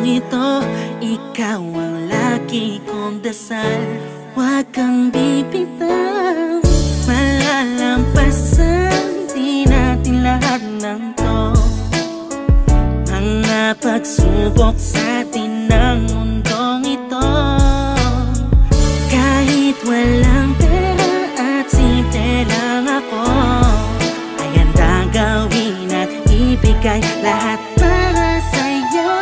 ito, ikaw ang lagi kong dasal. Huwag kang bibitaw, malalampasan din natin lahat ng to. Mga pagsubok sa atin ng mundong ito. Kahit walang pera at simple lang ako, ay handang gawin at ibigay lahat para sa'yo.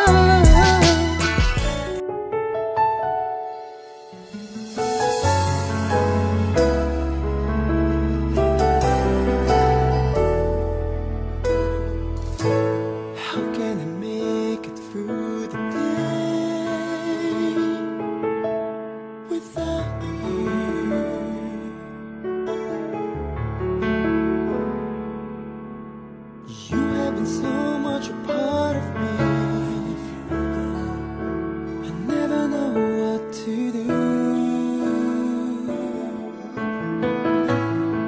How can I make it through the day without you? You have been so much a part of me. I never know what to do.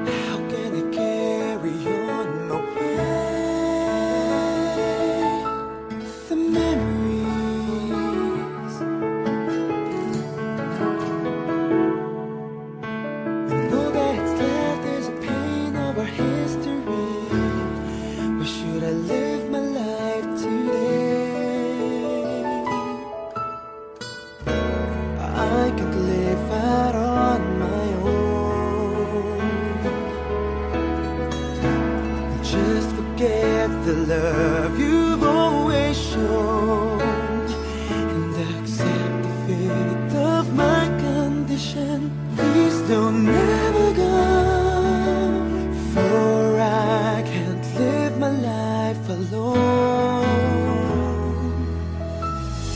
How can I carry on my way? The memories, and all that's left is a pain of our history. Where should I live my life today? I can't live out on my own. Just forget the love you've always shown, and accept the fate of my condition. Please don't ever go, for I can't live my life alone.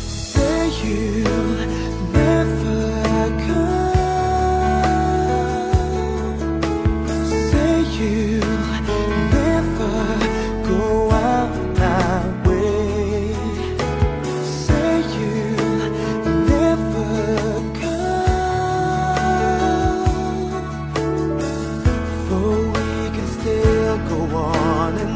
Say you'll never come, say you'll never go out my way, say you'll never come, for we can still go on and